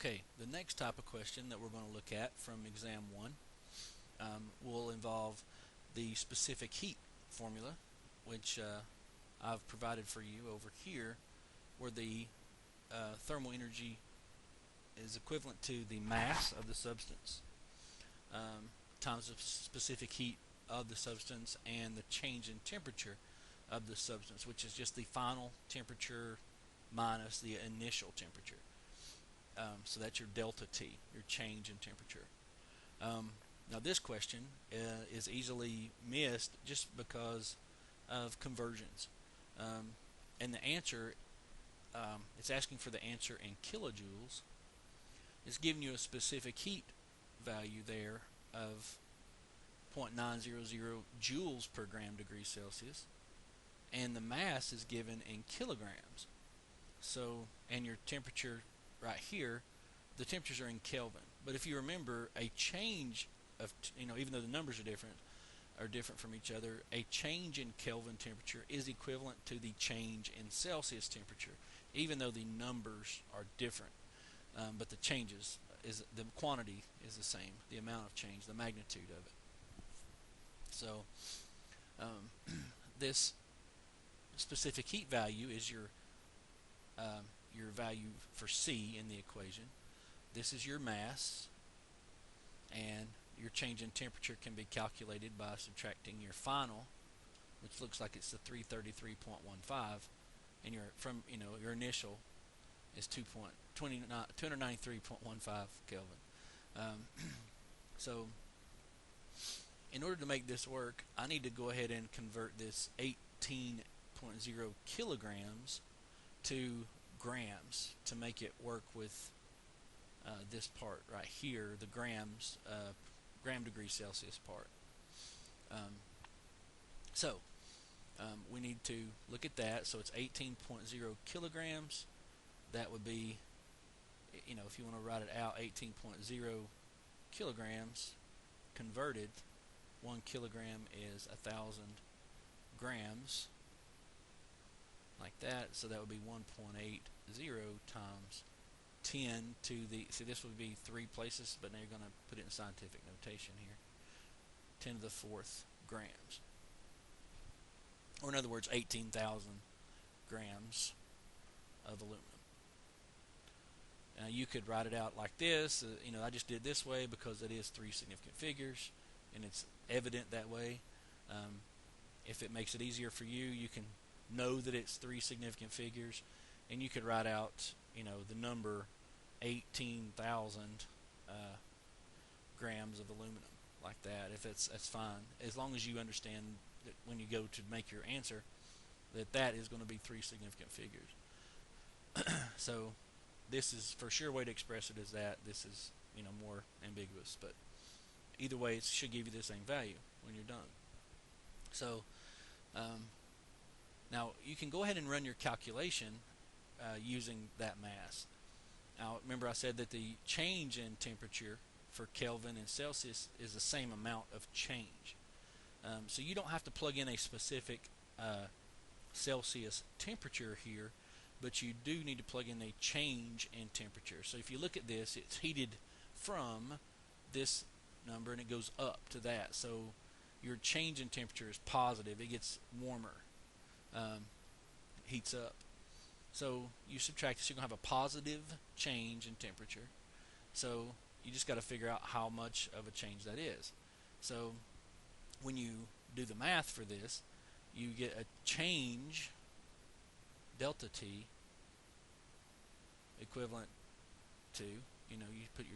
Okay, the next type of question that we're going to look at from exam 1 will involve the specific heat formula, which I've provided for you over here, where the thermal energy is equivalent to the mass of the substance times the specific heat of the substance and the change in temperature of the substance, which is just the final temperature minus the initial temperature. So that's your delta T, your change in temperature. Now this question is easily missed just because of conversions. And the answer, it's asking for the answer in kilojoules. It's giving you a specific heat value there of 0.900 joules per gram degree Celsius, and the mass is given in kilograms. So, and your temperature right here, the temperatures are in Kelvin. But if you remember, a change of, even though the numbers are different from each other, a change in Kelvin temperature is equivalent to the change in Celsius temperature, even though the numbers are different. But the changes the quantity is the same, the amount of change, the magnitude of it. So this specific heat value is your value for C in the equation. This is your mass, and your change in temperature can be calculated by subtracting your final, which looks like it's the 333.15, and your initial is 293.15 Kelvin. So in order to make this work, I need to go ahead and convert this 18.0 kilograms to grams to make it work with this part right here, the grams, gram degree Celsius part. We need to look at that. So it's 18.0 kilograms. That would be, if you want to write it out, 18.0 kilograms converted. 1 kilogram is 1,000 grams, like that. So that would be 1.80 times 10 to the, see, this would be 3 places, but now you're going to put it in scientific notation here. 10 to the 4th grams. Or in other words, 18,000 grams of aluminum. Now you could write it out like this. I just did this way because it is 3 significant figures, and it's evident that way. If it makes it easier for you, you can know that it's 3 significant figures, and you could write out, the number 18,000 grams of aluminum like that. If that's fine, as long as you understand that when you go to make your answer, that is going to be 3 significant figures. So this is for sure way to express it as that. This is more ambiguous, but either way, it should give you the same value when you're done. So now you can go ahead and run your calculation using that mass. Now remember, I said that the change in temperature for Kelvin and Celsius is the same amount of change. So you don't have to plug in a specific Celsius temperature here, but you do need to plug in a change in temperature. So if you look at this, it's heated from this number and it goes up to that. So your change in temperature is positive. It gets warmer, heats up. So you subtract this, you're going to have a positive change in temperature. So you just got to figure out how much of a change that is. So when you do the math for this, you get a change, delta T, equivalent to, you put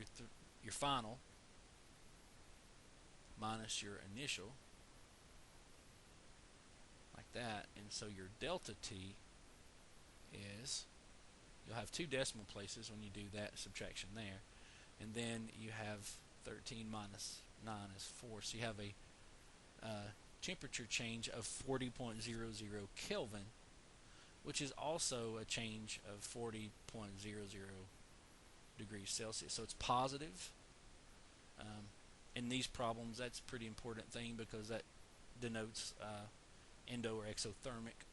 your final minus your initial, like that, and so your delta T is, you'll have 2 decimal places when you do that subtraction there, and then you have 13 minus 9 is 4, so you have a temperature change of 40.00 Kelvin, which is also a change of 40.00 degrees Celsius. So it's positive. In these problems, that's a pretty important thing because that denotes endo or exothermic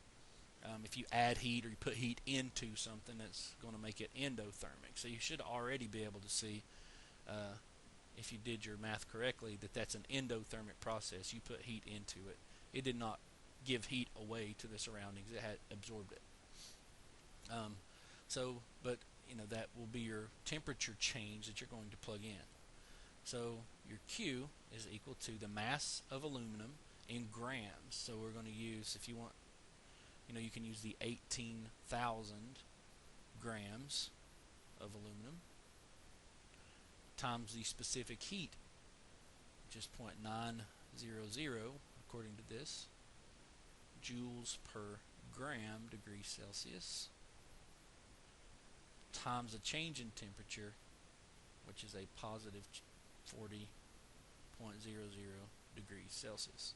if you add heat or you put heat into something, that's going to make it endothermic. So you should already be able to see, if you did your math correctly, that that's an endothermic process. You put heat into it. It did not give heat away to the surroundings. It had absorbed it. But that will be your temperature change that you're going to plug in. So your Q is equal to the mass of aluminum in grams. So we're going to use, if you want, you can use the 18,000 grams of aluminum times the specific heat, which is 0.900 according to this, joules per gram degrees Celsius, times the change in temperature, which is a positive 40.00 degrees Celsius.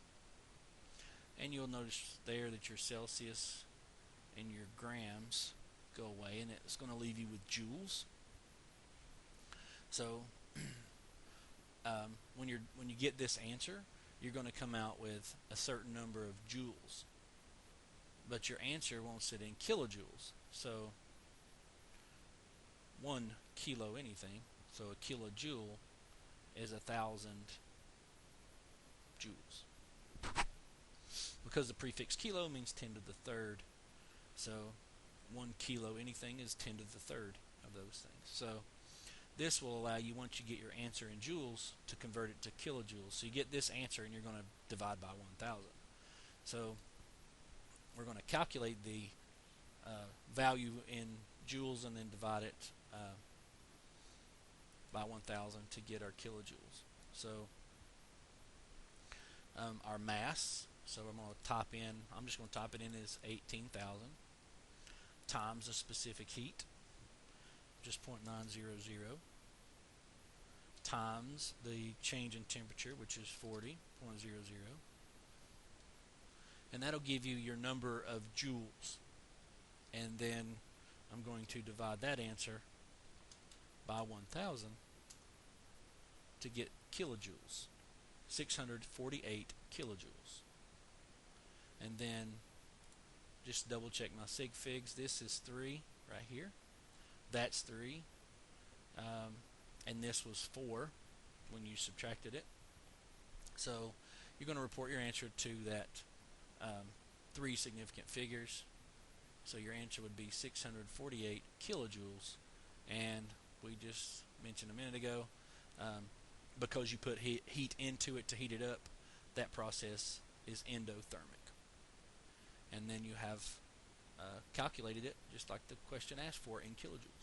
And you'll notice there that your Celsius and your grams go away, and it's going to leave you with joules. So when you get this answer, you're going to come out with a certain number of joules, but your answer won't sit in kilojoules. So 1 kilo anything, so a kilojoule is 1,000 joules. Because the prefix kilo means 10 to the third, so 1 kilo anything is 10 to the third of those things. So this will allow you, once you get your answer in joules, to convert it to kilojoules. So you get this answer and you're going to divide by 1,000. So we're going to calculate the value in joules and then divide it by 1,000 to get our kilojoules. So our mass, so I'm going to I'm just going to type it in as 18,000 times the specific heat, just 0.900, times the change in temperature, which is 40.00, and that'll give you your number of joules. And then I'm going to divide that answer by 1,000 to get kilojoules, 648 kilojoules. And then just double check my sig figs. This is 3 right here. That's 3. And this was 4 when you subtracted it. So you're going to report your answer to that 3 significant figures. So your answer would be 648 kilojoules. And we just mentioned a minute ago, because you put heat into it to heat it up, that process is endothermic. And then you have calculated it just like the question asked for in kilojoules.